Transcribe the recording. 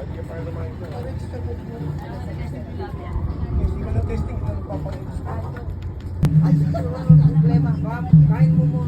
Hindi pa naman ito. Hindi ka na testing, ano papalit? Ay, siguro ang problema. Kain mo mo.